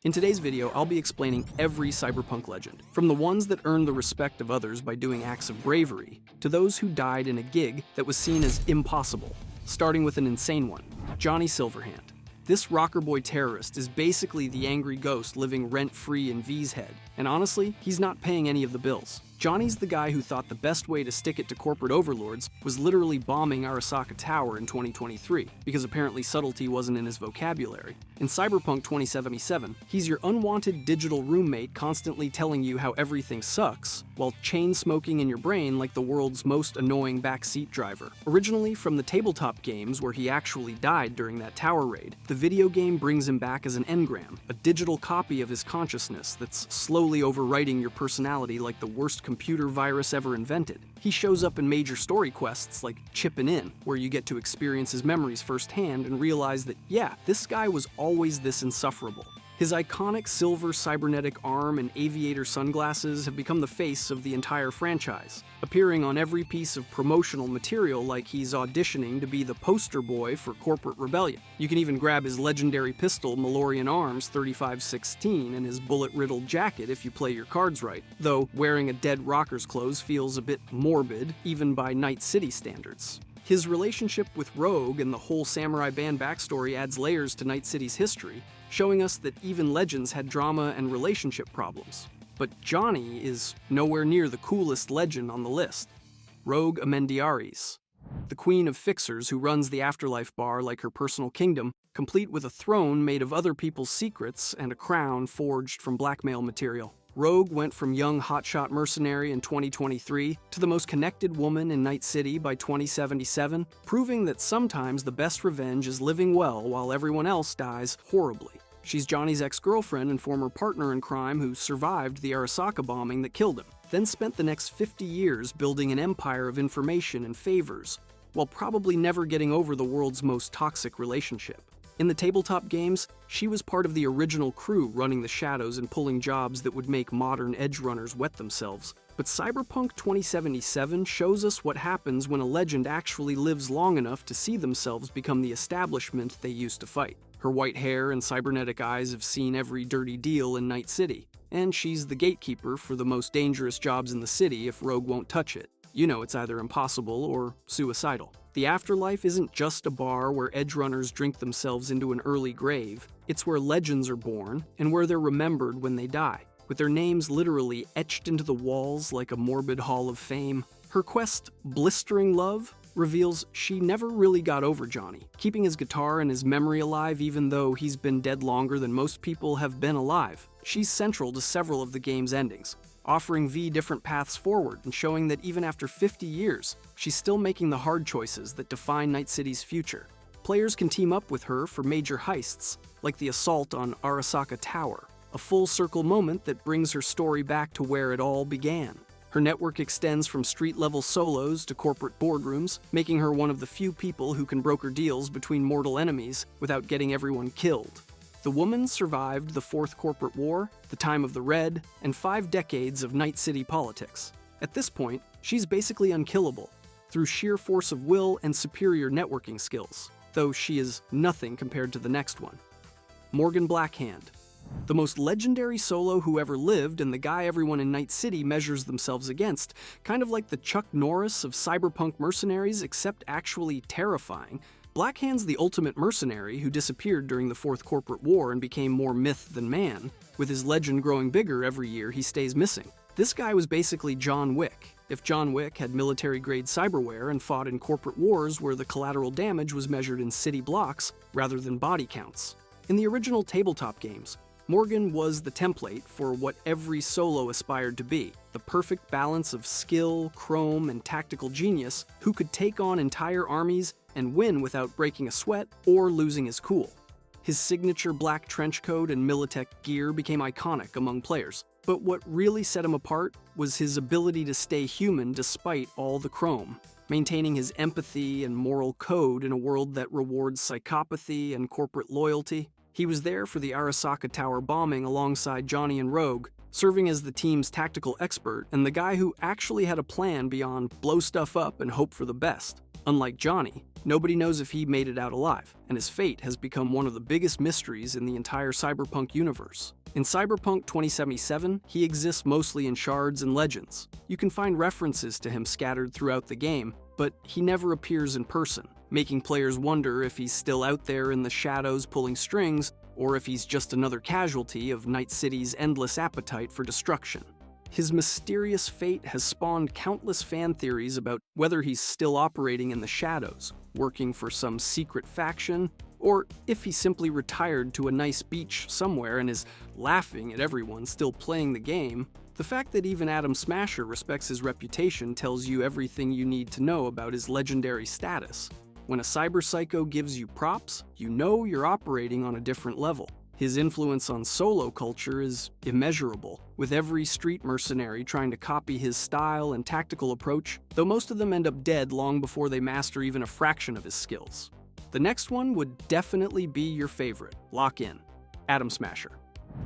In today's video, I'll be explaining every cyberpunk legend, from the ones that earned the respect of others by doing acts of bravery, to those who died in a gig that was seen as impossible, starting with an insane one, Johnny Silverhand. This rocker boy terrorist is basically the angry ghost living rent-free in V's head, and honestly, he's not paying any of the bills. Johnny's the guy who thought the best way to stick it to corporate overlords was literally bombing Arasaka Tower in 2023, because apparently subtlety wasn't in his vocabulary. In Cyberpunk 2077, he's your unwanted digital roommate constantly telling you how everything sucks, while chain-smoking in your brain like the world's most annoying backseat driver. Originally from the tabletop games where he actually died during that tower raid, the video game brings him back as an engram, a digital copy of his consciousness that's slowly overwriting your personality like the worst computer virus ever invented. He shows up in major story quests like Chippin' In, where you get to experience his memories firsthand and realize that, yeah, this guy was always this insufferable. His iconic silver cybernetic arm and aviator sunglasses have become the face of the entire franchise, appearing on every piece of promotional material like he's auditioning to be the poster boy for corporate rebellion. You can even grab his legendary pistol Malorian Arms 3516 and his bullet-riddled jacket if you play your cards right, though wearing a dead rocker's clothes feels a bit morbid, even by Night City standards. His relationship with Rogue and the whole Samurai Band backstory adds layers to Night City's history, showing us that even legends had drama and relationship problems. But Johnny is nowhere near the coolest legend on the list. Rogue Amendiares, the queen of fixers who runs the Afterlife bar like her personal kingdom, complete with a throne made of other people's secrets and a crown forged from blackmail material. Rogue went from young hotshot mercenary in 2023 to the most connected woman in Night City by 2077, proving that sometimes the best revenge is living well while everyone else dies horribly. She's Johnny's ex-girlfriend and former partner in crime who survived the Arasaka bombing that killed him, then spent the next 50 years building an empire of information and favors, while probably never getting over the world's most toxic relationship. In the tabletop games, she was part of the original crew running the shadows and pulling jobs that would make modern edge runners wet themselves. But Cyberpunk 2077 shows us what happens when a legend actually lives long enough to see themselves become the establishment they used to fight. Her white hair and cybernetic eyes have seen every dirty deal in Night City, and she's the gatekeeper for the most dangerous jobs in the city if Rogue won't touch it. You know it's either impossible or suicidal. The Afterlife isn't just a bar where edge runners drink themselves into an early grave. It's where legends are born and where they're remembered when they die, with their names literally etched into the walls like a morbid hall of fame. Her quest, Blistering Love, reveals she never really got over Johnny, keeping his guitar and his memory alive even though he's been dead longer than most people have been alive. She's central to several of the game's endings, offering V different paths forward and showing that even after 50 years, she's still making the hard choices that define Night City's future. Players can team up with her for major heists, like the assault on Arasaka Tower, a full-circle moment that brings her story back to where it all began. Her network extends from street-level solos to corporate boardrooms, making her one of the few people who can broker deals between mortal enemies without getting everyone killed. The woman survived the Fourth Corporate War, the time of the Red, and 5 decades of Night City politics. At this point, she's basically unkillable, through sheer force of will and superior networking skills, though she is nothing compared to the next one. Morgan Blackhand, the most legendary solo who ever lived and the guy everyone in Night City measures themselves against, kind of like the Chuck Norris of cyberpunk mercenaries, except actually terrifying. Blackhand's the ultimate mercenary who disappeared during the Fourth Corporate War and became more myth than man. With his legend growing bigger every year, he stays missing. This guy was basically John Wick, if John Wick had military-grade cyberware and fought in corporate wars where the collateral damage was measured in city blocks rather than body counts. In the original tabletop games, Morgan was the template for what every solo aspired to be, the perfect balance of skill, chrome, and tactical genius who could take on entire armies and win without breaking a sweat or losing his cool. His signature black trench coat and Militech gear became iconic among players, but what really set him apart was his ability to stay human despite all the chrome, maintaining his empathy and moral code in a world that rewards psychopathy and corporate loyalty. He was there for the Arasaka Tower bombing alongside Johnny and Rogue, serving as the team's tactical expert and the guy who actually had a plan beyond blow stuff up and hope for the best. Unlike Johnny, nobody knows if he made it out alive, and his fate has become one of the biggest mysteries in the entire cyberpunk universe. In Cyberpunk 2077, he exists mostly in shards and legends. You can find references to him scattered throughout the game, but he never appears in person, making players wonder if he's still out there in the shadows pulling strings, or if he's just another casualty of Night City's endless appetite for destruction. His mysterious fate has spawned countless fan theories about whether he's still operating in the shadows, working for some secret faction, or if he simply retired to a nice beach somewhere and is laughing at everyone still playing the game. The fact that even Adam Smasher respects his reputation tells you everything you need to know about his legendary status. When a cyberpsycho gives you props, you know you're operating on a different level. His influence on solo culture is immeasurable, with every street mercenary trying to copy his style and tactical approach, though most of them end up dead long before they master even a fraction of his skills. The next one would definitely be your favorite. Lock in. Atom Smasher.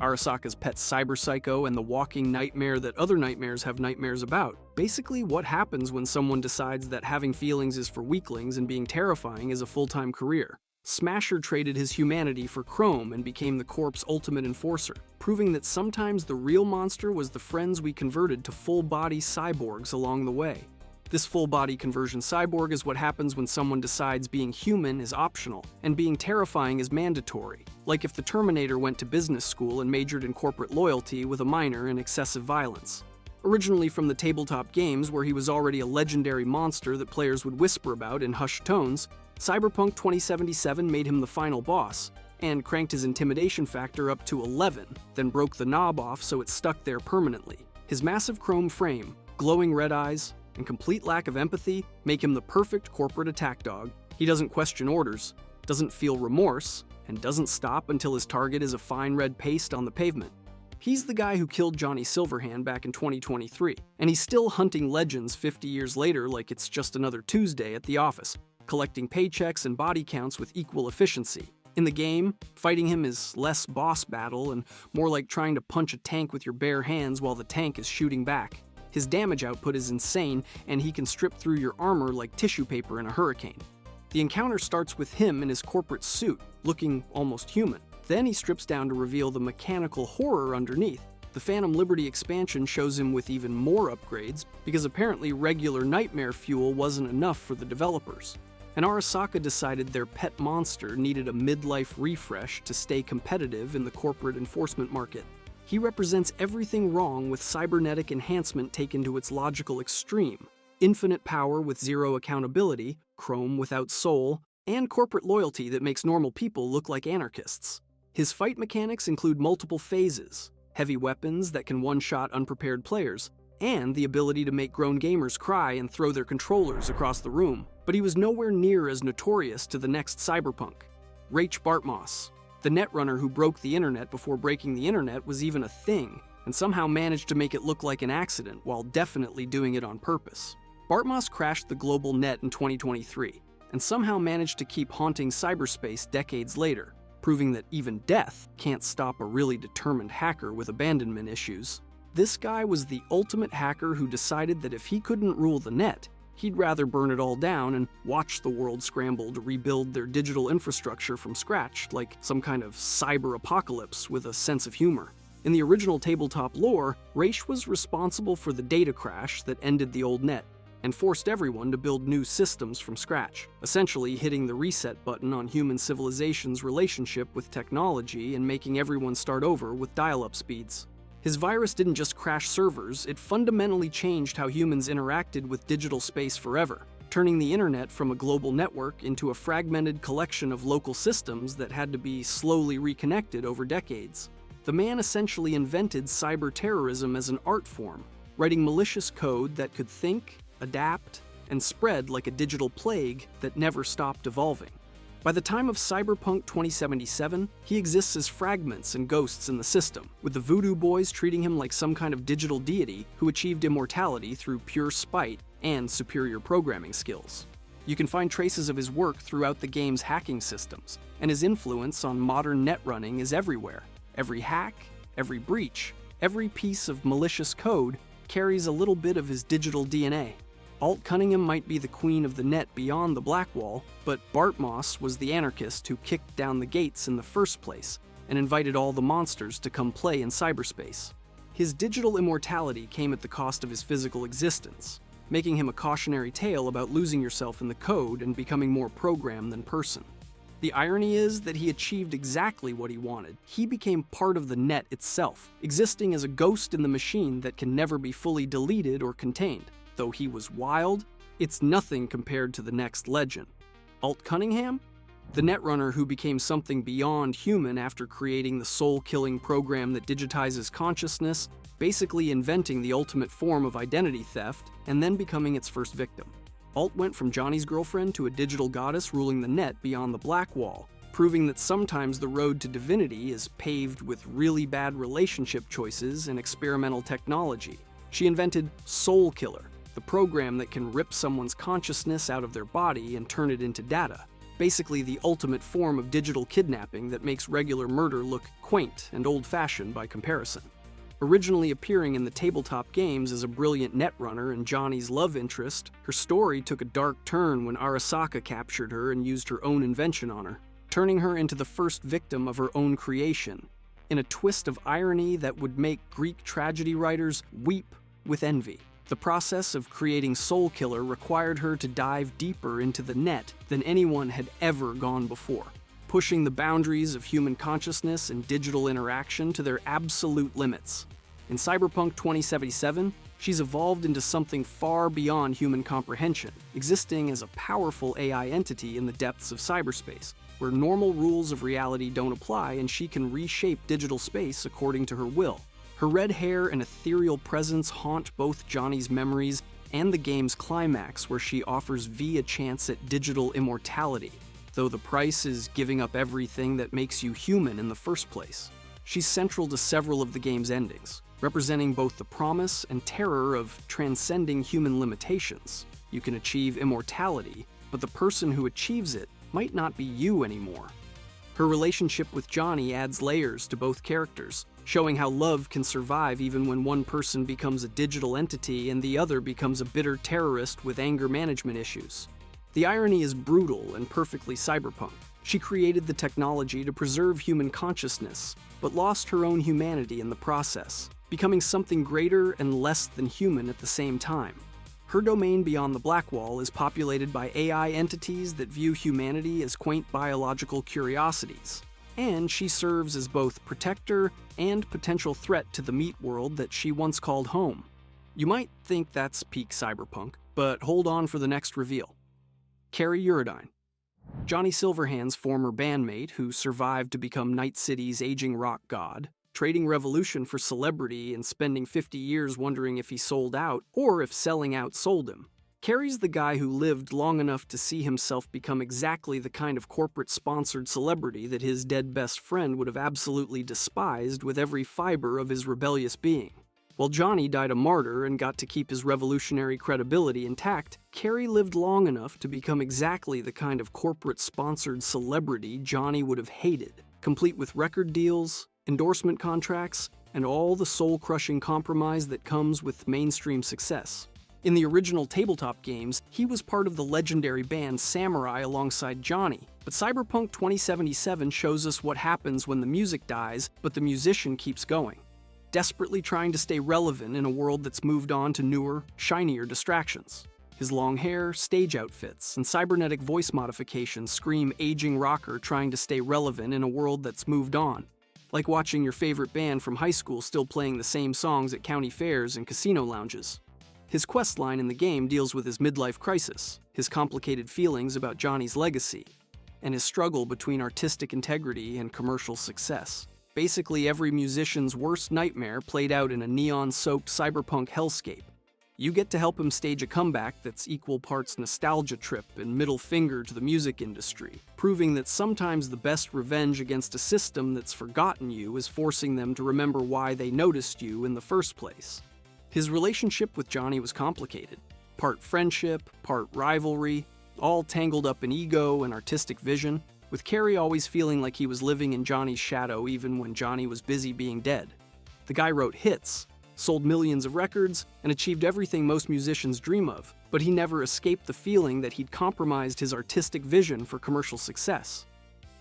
Arasaka's pet cyberpsycho and the walking nightmare that other nightmares have nightmares about. Basically what happens when someone decides that having feelings is for weaklings and being terrifying is a full-time career. Smasher traded his humanity for Chrome and became the Corp's ultimate enforcer, proving that sometimes the real monster was the friends we converted to full-body cyborgs along the way. This full-body conversion cyborg is what happens when someone decides being human is optional and being terrifying is mandatory, like if the Terminator went to business school and majored in corporate loyalty with a minor in excessive violence. Originally from the tabletop games where he was already a legendary monster that players would whisper about in hushed tones, Cyberpunk 2077 made him the final boss, and cranked his intimidation factor up to 11, then broke the knob off so it stuck there permanently. His massive chrome frame, glowing red eyes, and complete lack of empathy make him the perfect corporate attack dog. He doesn't question orders, doesn't feel remorse, and doesn't stop until his target is a fine red paste on the pavement. He's the guy who killed Johnny Silverhand back in 2023, and he's still hunting legends 50 years later like it's just another Tuesday at the office, collecting paychecks and body counts with equal efficiency. In the game, fighting him is less boss battle and more like trying to punch a tank with your bare hands while the tank is shooting back. His damage output is insane, and he can strip through your armor like tissue paper in a hurricane. The encounter starts with him in his corporate suit, looking almost human. Then he strips down to reveal the mechanical horror underneath. The Phantom Liberty expansion shows him with even more upgrades, because apparently regular nightmare fuel wasn't enough for the developers. And Arasaka decided their pet monster needed a midlife refresh to stay competitive in the corporate enforcement market. He represents everything wrong with cybernetic enhancement taken to its logical extreme. Infinite power with zero accountability, Chrome without soul, and corporate loyalty that makes normal people look like anarchists. His fight mechanics include multiple phases, heavy weapons that can one-shot unprepared players, and the ability to make grown gamers cry and throw their controllers across the room. But he was nowhere near as notorious to the next cyberpunk. Rach Bartmoss. The netrunner who broke the internet before breaking the internet was even a thing, and somehow managed to make it look like an accident while definitely doing it on purpose. Bartmoss crashed the global net in 2023, and somehow managed to keep haunting cyberspace decades later, proving that even death can't stop a really determined hacker with abandonment issues. This guy was the ultimate hacker who decided that if he couldn't rule the net, he'd rather burn it all down and watch the world scramble to rebuild their digital infrastructure from scratch, like some kind of cyber apocalypse with a sense of humor. In the original tabletop lore, Raish was responsible for the data crash that ended the old net, and forced everyone to build new systems from scratch, essentially hitting the reset button on human civilization's relationship with technology and making everyone start over with dial-up speeds. His virus didn't just crash servers, it fundamentally changed how humans interacted with digital space forever, turning the internet from a global network into a fragmented collection of local systems that had to be slowly reconnected over decades. The man essentially invented cyber terrorism as an art form, writing malicious code that could think, adapt, and spread like a digital plague that never stopped evolving. By the time of Cyberpunk 2077, he exists as fragments and ghosts in the system, with the Voodoo Boys treating him like some kind of digital deity who achieved immortality through pure spite and superior programming skills. You can find traces of his work throughout the game's hacking systems, and his influence on modern net running is everywhere. Every hack, every breach, every piece of malicious code carries a little bit of his digital DNA. Alt Cunningham might be the queen of the net beyond the Black Wall, but Bart Moss was the anarchist who kicked down the gates in the first place and invited all the monsters to come play in cyberspace. His digital immortality came at the cost of his physical existence, making him a cautionary tale about losing yourself in the code and becoming more program than person. The irony is that he achieved exactly what he wanted. He became part of the net itself, existing as a ghost in the machine that can never be fully deleted or contained. Though he was wild, it's nothing compared to the next legend. Alt Cunningham? The netrunner who became something beyond human after creating the soul-killing program that digitizes consciousness, basically inventing the ultimate form of identity theft, and then becoming its first victim. Alt went from Johnny's girlfriend to a digital goddess ruling the net beyond the Black Wall, proving that sometimes the road to divinity is paved with really bad relationship choices and experimental technology. She invented Soul Killer, the program that can rip someone's consciousness out of their body and turn it into data. Basically the ultimate form of digital kidnapping that makes regular murder look quaint and old-fashioned by comparison. Originally appearing in the tabletop games as a brilliant netrunner and Johnny's love interest, her story took a dark turn when Arasaka captured her and used her own invention on her, turning her into the first victim of her own creation, in a twist of irony that would make Greek tragedy writers weep with envy. The process of creating Soul Killer required her to dive deeper into the net than anyone had ever gone before, pushing the boundaries of human consciousness and digital interaction to their absolute limits. In Cyberpunk 2077, she's evolved into something far beyond human comprehension, existing as a powerful AI entity in the depths of cyberspace, where normal rules of reality don't apply and she can reshape digital space according to her will. Her red hair and ethereal presence haunt both Johnny's memories and the game's climax, where she offers V a chance at digital immortality, though the price is giving up everything that makes you human in the first place. She's central to several of the game's endings, representing both the promise and terror of transcending human limitations. You can achieve immortality, but the person who achieves it might not be you anymore. Her relationship with Johnny adds layers to both characters, showing how love can survive even when one person becomes a digital entity and the other becomes a bitter terrorist with anger management issues. The irony is brutal and perfectly cyberpunk. She created the technology to preserve human consciousness, but lost her own humanity in the process, becoming something greater and less than human at the same time. Her domain beyond the Black Wall is populated by AI entities that view humanity as quaint biological curiosities, and she serves as both protector and potential threat to the meat world that she once called home. You might think that's peak cyberpunk, but hold on for the next reveal. Carrie Eurodyne. Johnny Silverhand's former bandmate who survived to become Night City's aging rock god, trading Revolution for celebrity and spending 50 years wondering if he sold out or if selling out sold him. Carrie's the guy who lived long enough to see himself become exactly the kind of corporate-sponsored celebrity that his dead best friend would have absolutely despised with every fiber of his rebellious being. While Johnny died a martyr and got to keep his revolutionary credibility intact, Carrie lived long enough to become exactly the kind of corporate-sponsored celebrity Johnny would have hated, complete with record deals, endorsement contracts, and all the soul-crushing compromise that comes with mainstream success. In the original tabletop games, he was part of the legendary band Samurai alongside Johnny, but Cyberpunk 2077 shows us what happens when the music dies, but the musician keeps going, desperately trying to stay relevant in a world that's moved on to newer, shinier distractions. His long hair, stage outfits, and cybernetic voice modifications scream aging rocker trying to stay relevant in a world that's moved on. Like watching your favorite band from high school still playing the same songs at county fairs and casino lounges. His questline in the game deals with his midlife crisis, his complicated feelings about Johnny's legacy, and his struggle between artistic integrity and commercial success. Basically every musician's worst nightmare played out in a neon-soaked cyberpunk hellscape. You get to help him stage a comeback that's equal parts nostalgia trip and middle finger to the music industry, proving that sometimes the best revenge against a system that's forgotten you is forcing them to remember why they noticed you in the first place. His relationship with Johnny was complicated, part friendship, part rivalry, all tangled up in ego and artistic vision, with Carrie always feeling like he was living in Johnny's shadow even when Johnny was busy being dead. The guy wrote hits, sold millions of records, and achieved everything most musicians dream of, but he never escaped the feeling that he'd compromised his artistic vision for commercial success.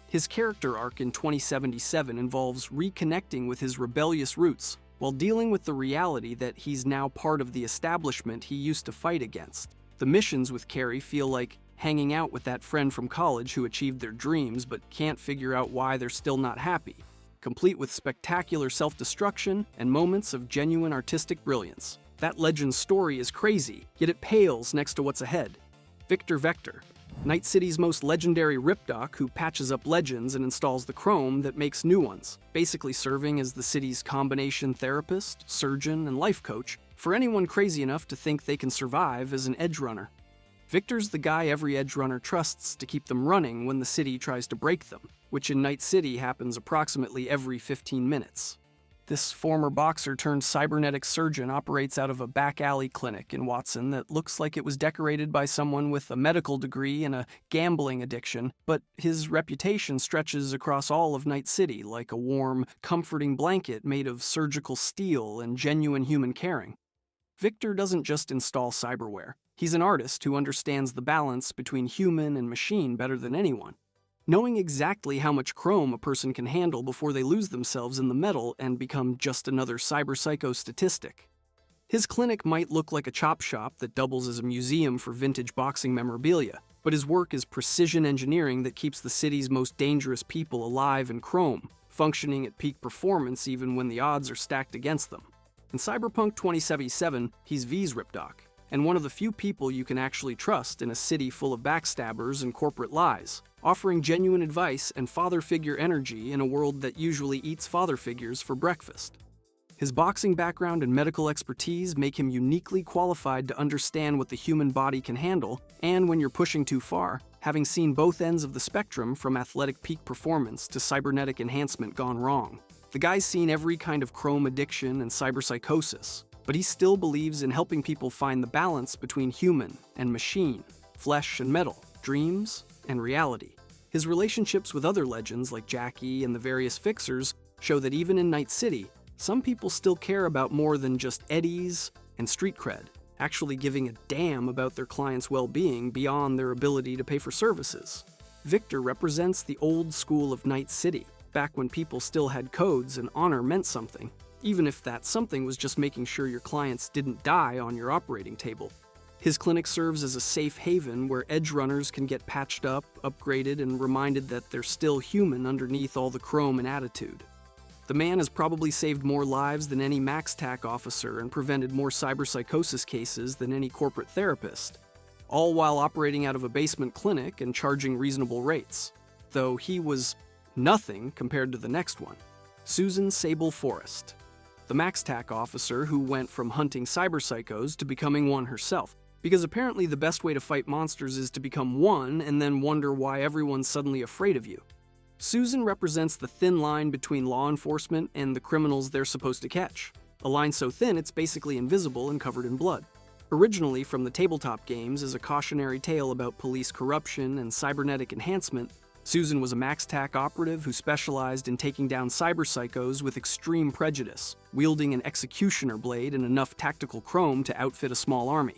His character arc in 2077 involves reconnecting with his rebellious roots while dealing with the reality that he's now part of the establishment he used to fight against. The missions with Carrie feel like hanging out with that friend from college who achieved their dreams but can't figure out why they're still not happy, complete with spectacular self-destruction and moments of genuine artistic brilliance. That Legend's story is crazy, yet it pales next to what's ahead. Victor Vector, Night City's most legendary ripdoc who patches up legends and installs the chrome that makes new ones, basically serving as the city's combination therapist, surgeon, and life coach for anyone crazy enough to think they can survive as an edge runner. Victor's the guy every edge runner trusts to keep them running when the city tries to break them, which in Night City happens approximately every 15 minutes. This former boxer turned cybernetic surgeon operates out of a back alley clinic in Watson that looks like it was decorated by someone with a medical degree and a gambling addiction, but his reputation stretches across all of Night City like a warm, comforting blanket made of surgical steel and genuine human caring. Victor doesn't just install cyberware. He's an artist who understands the balance between human and machine better than anyone, knowing exactly how much chrome a person can handle before they lose themselves in the metal and become just another cyberpsycho statistic. His clinic might look like a chop shop that doubles as a museum for vintage boxing memorabilia, but his work is precision engineering that keeps the city's most dangerous people alive in chrome, functioning at peak performance even when the odds are stacked against them. In Cyberpunk 2077, he's V's ripdoc, and one of the few people you can actually trust in a city full of backstabbers and corporate lies, offering genuine advice and father figure energy in a world that usually eats father figures for breakfast. His boxing background and medical expertise make him uniquely qualified to understand what the human body can handle, and when you're pushing too far, having seen both ends of the spectrum from athletic peak performance to cybernetic enhancement gone wrong. The guy's seen every kind of chrome addiction and cyberpsychosis, but he still believes in helping people find the balance between human and machine, flesh and metal, dreams and reality. His relationships with other legends like Jackie and the various fixers show that even in Night City, some people still care about more than just eddies and street cred, actually giving a damn about their clients' well-being beyond their ability to pay for services. Victor represents the old school of Night City, back when people still had codes and honor meant something, even if that something was just making sure your clients didn't die on your operating table. His clinic serves as a safe haven where edge runners can get patched up, upgraded, and reminded that they're still human underneath all the chrome and attitude. The man has probably saved more lives than any MaxTac officer and prevented more cyberpsychosis cases than any corporate therapist, all while operating out of a basement clinic and charging reasonable rates, though he was nothing compared to the next one, Susan Sable Forrest, the MaxTac officer who went from hunting cyberpsychos to becoming one herself, because apparently the best way to fight monsters is to become one and then wonder why everyone's suddenly afraid of you. Susan represents the thin line between law enforcement and the criminals they're supposed to catch, a line so thin it's basically invisible and covered in blood. Originally from the tabletop games as a cautionary tale about police corruption and cybernetic enhancement, Susan was a MaxTac operative who specialized in taking down cyberpsychos with extreme prejudice, wielding an executioner blade and enough tactical chrome to outfit a small army.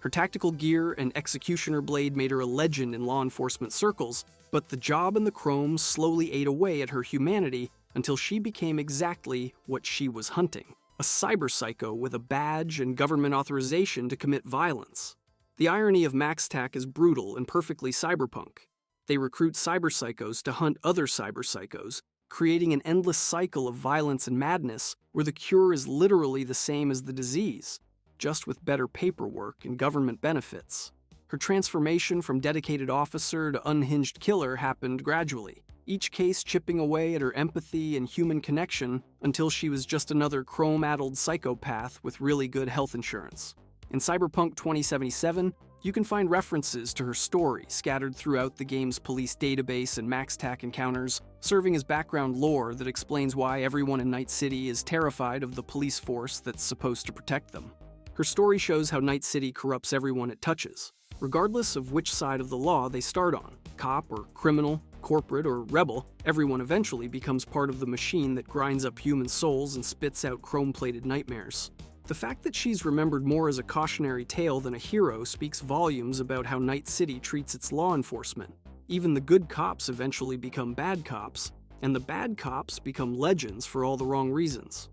Her tactical gear and executioner blade made her a legend in law enforcement circles, but the job and the chrome slowly ate away at her humanity until she became exactly what she was hunting: a cyberpsycho with a badge and government authorization to commit violence. The irony of MaxTac is brutal and perfectly cyberpunk. They recruit cyberpsychos to hunt other cyberpsychos, creating an endless cycle of violence and madness where the cure is literally the same as the disease, just with better paperwork and government benefits. Her transformation from dedicated officer to unhinged killer happened gradually, each case chipping away at her empathy and human connection until she was just another chrome-addled psychopath with really good health insurance. In Cyberpunk 2077, you can find references to her story scattered throughout the game's police database and MaxTac encounters, serving as background lore that explains why everyone in Night City is terrified of the police force that's supposed to protect them. Her story shows how Night City corrupts everyone it touches, regardless of which side of the law they start on, cop or criminal, corporate or rebel. Everyone eventually becomes part of the machine that grinds up human souls and spits out chrome-plated nightmares. The fact that she's remembered more as a cautionary tale than a hero speaks volumes about how Night City treats its law enforcement. Even the good cops eventually become bad cops, and the bad cops become legends for all the wrong reasons.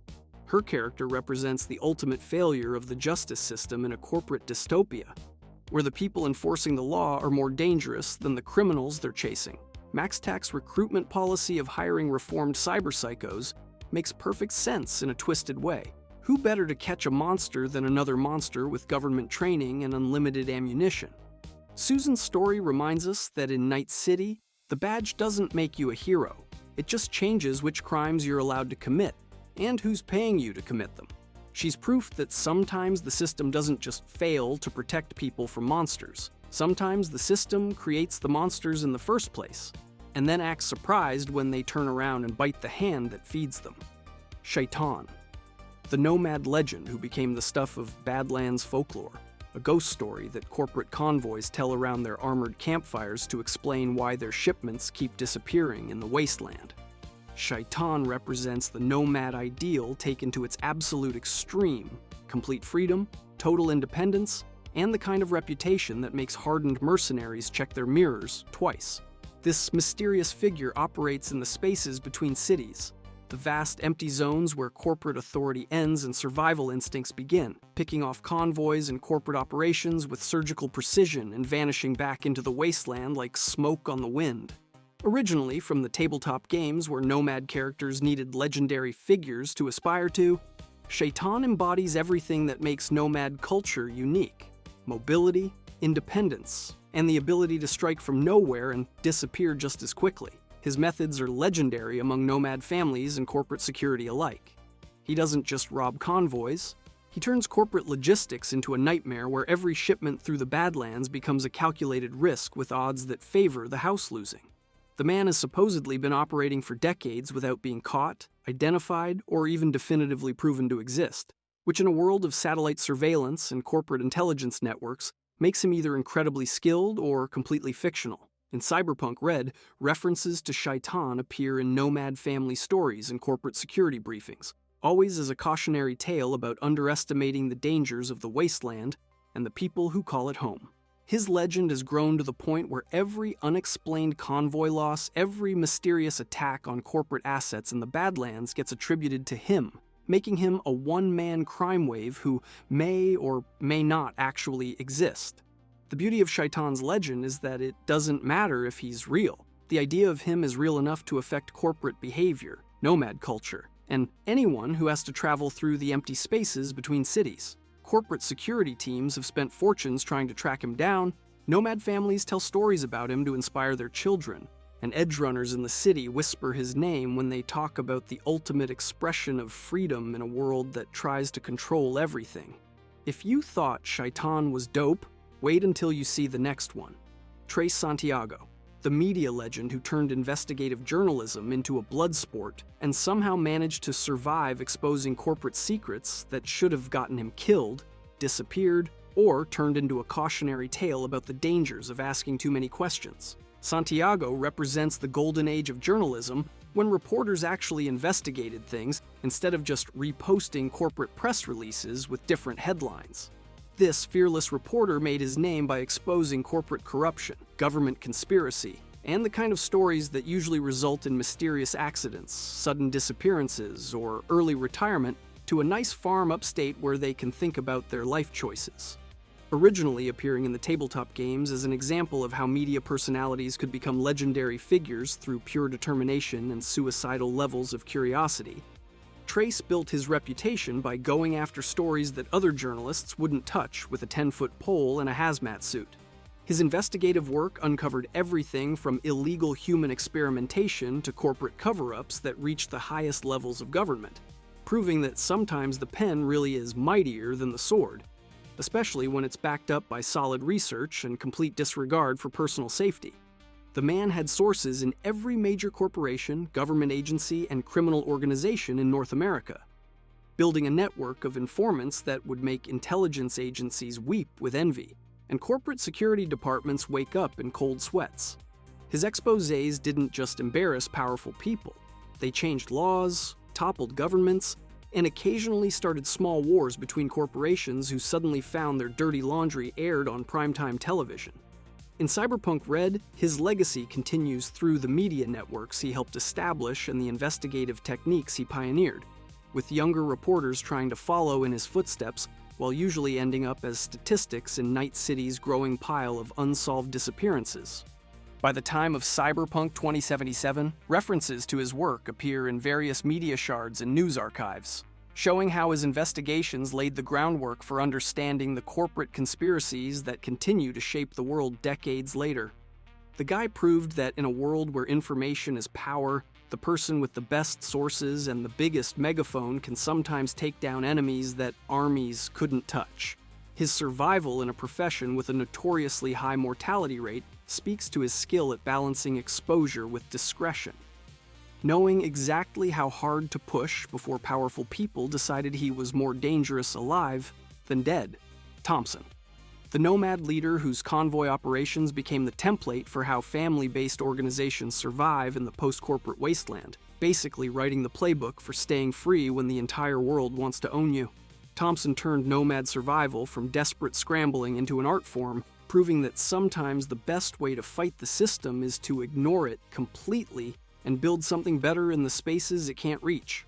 Her character represents the ultimate failure of the justice system in a corporate dystopia, where the people enforcing the law are more dangerous than the criminals they're chasing. MaxTac's recruitment policy of hiring reformed cyberpsychos makes perfect sense in a twisted way. Who better to catch a monster than another monster with government training and unlimited ammunition? Susan's story reminds us that in Night City, the badge doesn't make you a hero. It just changes which crimes you're allowed to commit, and who's paying you to commit them. She's proof that sometimes the system doesn't just fail to protect people from monsters. Sometimes the system creates the monsters in the first place, and then acts surprised when they turn around and bite the hand that feeds them. Shaitan, the nomad legend who became the stuff of Badlands folklore, a ghost story that corporate convoys tell around their armored campfires to explain why their shipments keep disappearing in the wasteland. Shaitan represents the nomad ideal taken to its absolute extreme: complete freedom, total independence, and the kind of reputation that makes hardened mercenaries check their mirrors twice. This mysterious figure operates in the spaces between cities, the vast empty zones where corporate authority ends and survival instincts begin, picking off convoys and corporate operations with surgical precision and vanishing back into the wasteland like smoke on the wind. Originally from the tabletop games where nomad characters needed legendary figures to aspire to, Shaitan embodies everything that makes nomad culture unique: mobility, independence, and the ability to strike from nowhere and disappear just as quickly. His methods are legendary among nomad families and corporate security alike. He doesn't just rob convoys, he turns corporate logistics into a nightmare where every shipment through the Badlands becomes a calculated risk with odds that favor the house losing. The man has supposedly been operating for decades without being caught, identified, or even definitively proven to exist, which in a world of satellite surveillance and corporate intelligence networks makes him either incredibly skilled or completely fictional. In Cyberpunk Red, references to Shaitan appear in nomad family stories and corporate security briefings, always as a cautionary tale about underestimating the dangers of the wasteland and the people who call it home. His legend has grown to the point where every unexplained convoy loss, every mysterious attack on corporate assets in the Badlands gets attributed to him, making him a one-man crime wave who may or may not actually exist. The beauty of Shaitan's legend is that it doesn't matter if he's real. The idea of him is real enough to affect corporate behavior, nomad culture, and anyone who has to travel through the empty spaces between cities. Corporate security teams have spent fortunes trying to track him down, nomad families tell stories about him to inspire their children, and edge runners in the city whisper his name when they talk about the ultimate expression of freedom in a world that tries to control everything. If you thought Shaitan was dope, wait until you see the next one. Trace Santiago, the media legend who turned investigative journalism into a blood sport and somehow managed to survive exposing corporate secrets that should have gotten him killed, disappeared, or turned into a cautionary tale about the dangers of asking too many questions. Santiago represents the golden age of journalism when reporters actually investigated things instead of just reposting corporate press releases with different headlines. This fearless reporter made his name by exposing corporate corruption, government conspiracy, and the kind of stories that usually result in mysterious accidents, sudden disappearances, or early retirement to a nice farm upstate where they can think about their life choices. Originally appearing in the tabletop games as an example of how media personalities could become legendary figures through pure determination and suicidal levels of curiosity, Trace built his reputation by going after stories that other journalists wouldn't touch with a 10-foot pole and a hazmat suit. His investigative work uncovered everything from illegal human experimentation to corporate cover-ups that reached the highest levels of government, proving that sometimes the pen really is mightier than the sword, especially when it's backed up by solid research and complete disregard for personal safety. The man had sources in every major corporation, government agency, and criminal organization in North America, building a network of informants that would make intelligence agencies weep with envy, and corporate security departments wake up in cold sweats. His exposés didn't just embarrass powerful people. They changed laws, toppled governments, and occasionally started small wars between corporations who suddenly found their dirty laundry aired on primetime television. In Cyberpunk Red, his legacy continues through the media networks he helped establish and the investigative techniques he pioneered, with younger reporters trying to follow in his footsteps while usually ending up as statistics in Night City's growing pile of unsolved disappearances. By the time of Cyberpunk 2077, references to his work appear in various media shards and news archives, showing how his investigations laid the groundwork for understanding the corporate conspiracies that continue to shape the world decades later. The guy proved that in a world where information is power, the person with the best sources and the biggest megaphone can sometimes take down enemies that armies couldn't touch. His survival in a profession with a notoriously high mortality rate speaks to his skill at balancing exposure with discretion. Knowing exactly how hard to push before powerful people decided he was more dangerous alive than dead. Thompson, the nomad leader whose convoy operations became the template for how family-based organizations survive in the post-corporate wasteland, basically writing the playbook for staying free when the entire world wants to own you. Thompson turned nomad survival from desperate scrambling into an art form, proving that sometimes the best way to fight the system is to ignore it completely and build something better in the spaces it can't reach.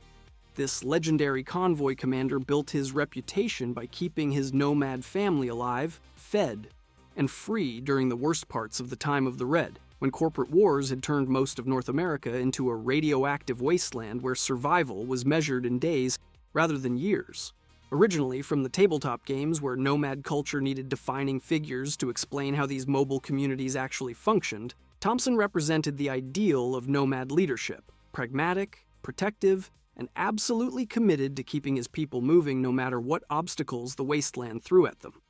This legendary convoy commander built his reputation by keeping his nomad family alive, fed, and free during the worst parts of the time of the Red, when corporate wars had turned most of North America into a radioactive wasteland where survival was measured in days rather than years. Originally from the tabletop games where nomad culture needed defining figures to explain how these mobile communities actually functioned, Thompson represented the ideal of nomad leadership, pragmatic, protective, and absolutely committed to keeping his people moving no matter what obstacles the wasteland threw at them.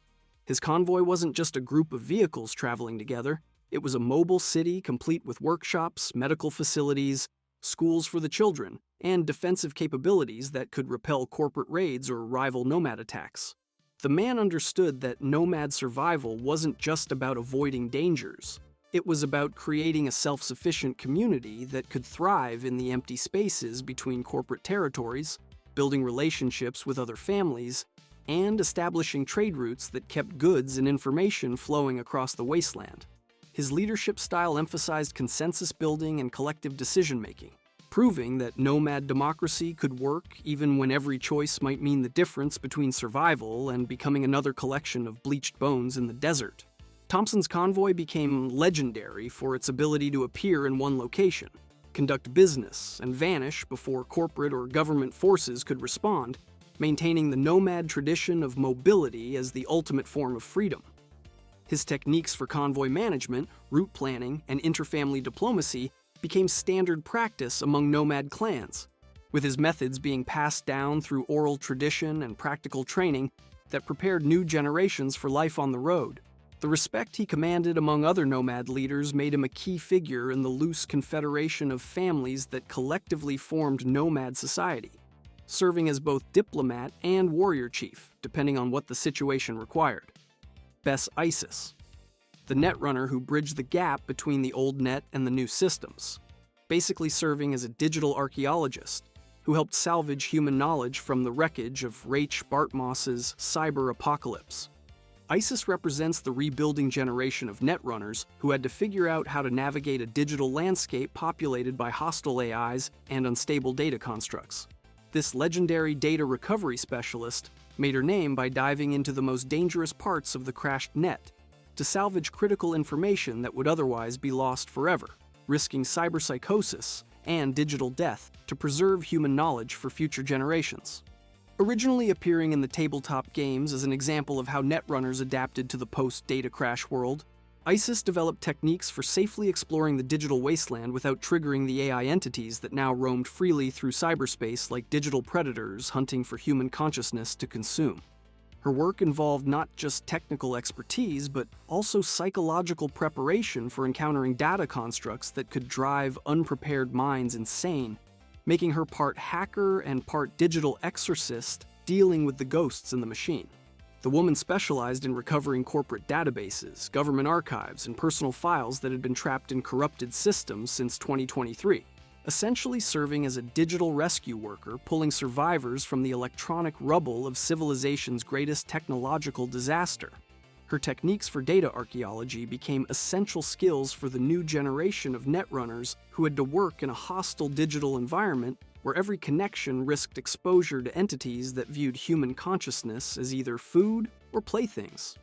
His convoy wasn't just a group of vehicles traveling together, it was a mobile city complete with workshops, medical facilities, schools for the children, and defensive capabilities that could repel corporate raids or rival nomad attacks. The man understood that nomad survival wasn't just about avoiding dangers. It was about creating a self-sufficient community that could thrive in the empty spaces between corporate territories, building relationships with other families, and establishing trade routes that kept goods and information flowing across the wasteland. His leadership style emphasized consensus building and collective decision-making, proving that nomad democracy could work even when every choice might mean the difference between survival and becoming another collection of bleached bones in the desert. Thompson's convoy became legendary for its ability to appear in one location, conduct business, and vanish before corporate or government forces could respond, maintaining the nomad tradition of mobility as the ultimate form of freedom. His techniques for convoy management, route planning, and interfamily diplomacy became standard practice among nomad clans, with his methods being passed down through oral tradition and practical training that prepared new generations for life on the road. The respect he commanded among other nomad leaders made him a key figure in the loose confederation of families that collectively formed nomad society, serving as both diplomat and warrior chief, depending on what the situation required. Bess Isis, the netrunner who bridged the gap between the old net and the new systems, basically serving as a digital archaeologist who helped salvage human knowledge from the wreckage of Rach Bartmoss's cyber apocalypse. ISIS represents the rebuilding generation of netrunners who had to figure out how to navigate a digital landscape populated by hostile AIs and unstable data constructs. This legendary data recovery specialist made her name by diving into the most dangerous parts of the crashed net to salvage critical information that would otherwise be lost forever, risking cyberpsychosis and digital death to preserve human knowledge for future generations. Originally appearing in the tabletop games as an example of how netrunners adapted to the post-data crash world, ISIS developed techniques for safely exploring the digital wasteland without triggering the AI entities that now roamed freely through cyberspace like digital predators hunting for human consciousness to consume. Her work involved not just technical expertise, but also psychological preparation for encountering data constructs that could drive unprepared minds insane, making her part hacker and part digital exorcist dealing with the ghosts in the machine. The woman specialized in recovering corporate databases, government archives, and personal files that had been trapped in corrupted systems since 2023, essentially serving as a digital rescue worker pulling survivors from the electronic rubble of civilization's greatest technological disaster. Her techniques for data archaeology became essential skills for the new generation of netrunners who had to work in a hostile digital environment where every connection risked exposure to entities that viewed human consciousness as either food or playthings.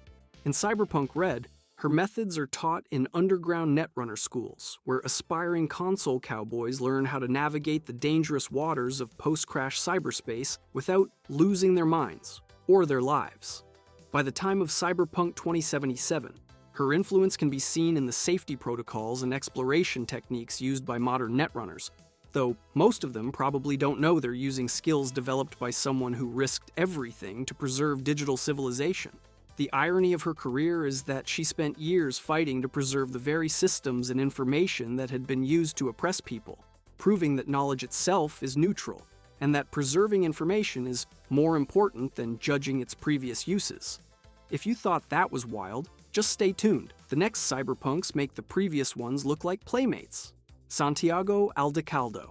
In Cyberpunk Red, her methods are taught in underground netrunner schools, where aspiring console cowboys learn how to navigate the dangerous waters of post-crash cyberspace without losing their minds or their lives. By the time of Cyberpunk 2077, her influence can be seen in the safety protocols and exploration techniques used by modern netrunners, though most of them probably don't know they're using skills developed by someone who risked everything to preserve digital civilization. The irony of her career is that she spent years fighting to preserve the very systems and information that had been used to oppress people, proving that knowledge itself is neutral, and that preserving information is more important than judging its previous uses. If you thought that was wild, just stay tuned. The next cyberpunks make the previous ones look like playmates. Santiago Aldecaldo.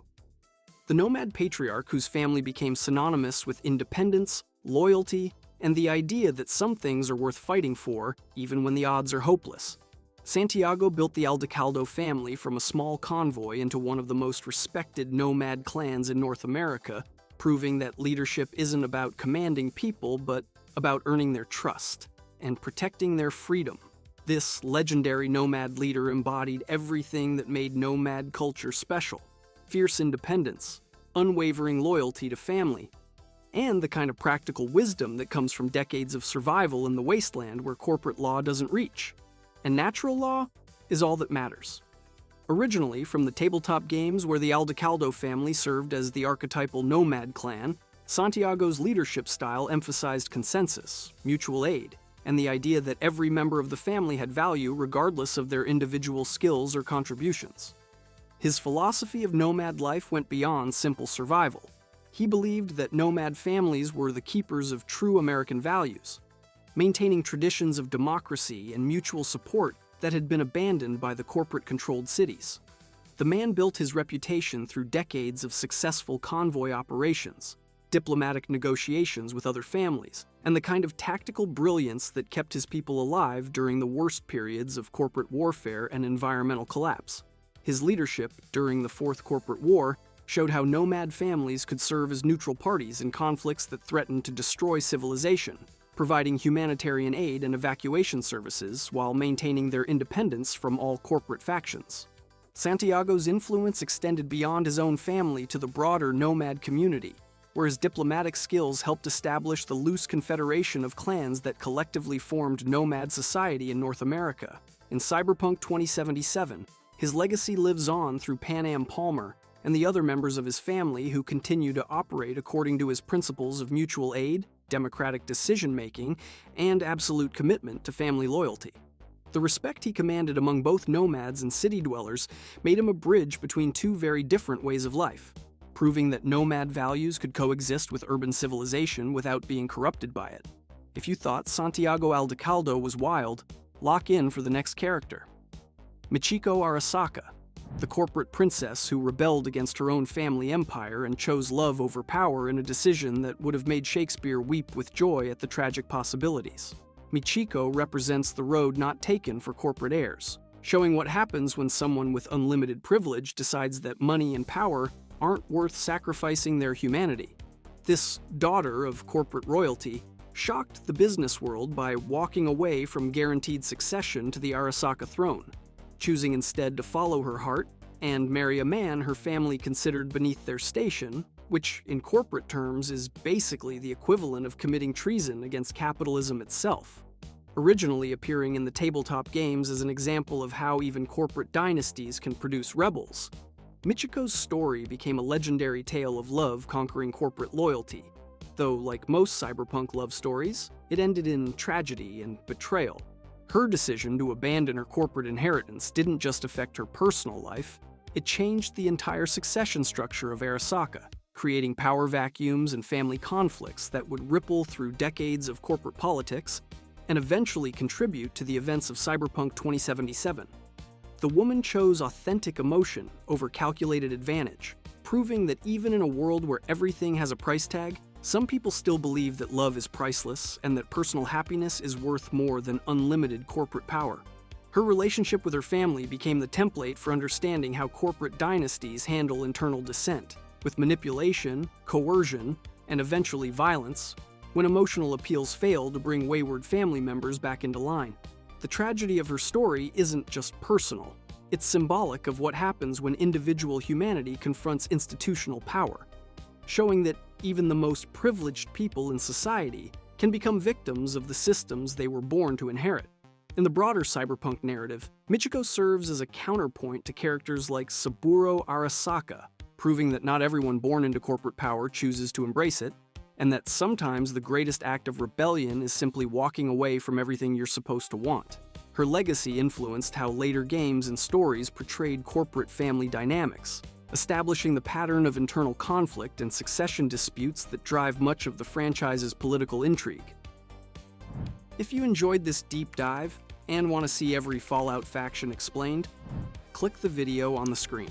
The nomad patriarch whose family became synonymous with independence, loyalty, and the idea that some things are worth fighting for, even when the odds are hopeless. Santiago built the Aldecaldo family from a small convoy into one of the most respected nomad clans in North America, proving that leadership isn't about commanding people, but about earning their trust and protecting their freedom. This legendary nomad leader embodied everything that made nomad culture special: fierce independence, unwavering loyalty to family, and the kind of practical wisdom that comes from decades of survival in the wasteland where corporate law doesn't reach. And natural law is all that matters. Originally from the tabletop games where the Aldecaldo family served as the archetypal nomad clan, Santiago's leadership style emphasized consensus, mutual aid, and the idea that every member of the family had value regardless of their individual skills or contributions. His philosophy of nomad life went beyond simple survival. He believed that nomad families were the keepers of true American values, maintaining traditions of democracy and mutual support that had been abandoned by the corporate-controlled cities. The man built his reputation through decades of successful convoy operations, diplomatic negotiations with other families, and the kind of tactical brilliance that kept his people alive during the worst periods of corporate warfare and environmental collapse. His leadership during the Fourth Corporate War showed how nomad families could serve as neutral parties in conflicts that threatened to destroy civilization, providing humanitarian aid and evacuation services while maintaining their independence from all corporate factions. Santiago's influence extended beyond his own family to the broader nomad community, where his diplomatic skills helped establish the loose confederation of clans that collectively formed nomad society in North America. In Cyberpunk 2077, his legacy lives on through Pan Am Palmer and the other members of his family who continue to operate according to his principles of mutual aid, democratic decision-making, and absolute commitment to family loyalty. The respect he commanded among both nomads and city dwellers made him a bridge between two very different ways of life, proving that nomad values could coexist with urban civilization without being corrupted by it. If you thought Santiago Aldecaldo was wild, lock in for the next character. Michiko Arasaka, the corporate princess who rebelled against her own family empire and chose love over power in a decision that would have made Shakespeare weep with joy at the tragic possibilities. Michiko represents the road not taken for corporate heirs, showing what happens when someone with unlimited privilege decides that money and power aren't worth sacrificing their humanity. This daughter of corporate royalty shocked the business world by walking away from guaranteed succession to the Arasaka throne, choosing instead to follow her heart and marry a man her family considered beneath their station, which in corporate terms is basically the equivalent of committing treason against capitalism itself. Originally appearing in the tabletop games as an example of how even corporate dynasties can produce rebels, Michiko's story became a legendary tale of love conquering corporate loyalty, though like most cyberpunk love stories, it ended in tragedy and betrayal. Her decision to abandon her corporate inheritance didn't just affect her personal life, it changed the entire succession structure of Arasaka, creating power vacuums and family conflicts that would ripple through decades of corporate politics and eventually contribute to the events of Cyberpunk 2077. The woman chose authentic emotion over calculated advantage, proving that even in a world where everything has a price tag, some people still believe that love is priceless and that personal happiness is worth more than unlimited corporate power. Her relationship with her family became the template for understanding how corporate dynasties handle internal dissent, with manipulation, coercion, and eventually violence, when emotional appeals fail to bring wayward family members back into line. The tragedy of her story isn't just personal. It's symbolic of what happens when individual humanity confronts institutional power, showing that even the most privileged people in society can become victims of the systems they were born to inherit. In the broader cyberpunk narrative, Michiko serves as a counterpoint to characters like Saburo Arasaka, proving that not everyone born into corporate power chooses to embrace it, and that sometimes the greatest act of rebellion is simply walking away from everything you're supposed to want. Her legacy influenced how later games and stories portrayed corporate family dynamics, establishing the pattern of internal conflict and succession disputes that drive much of the franchise's political intrigue. If you enjoyed this deep dive and want to see every Fallout faction explained, click the video on the screen.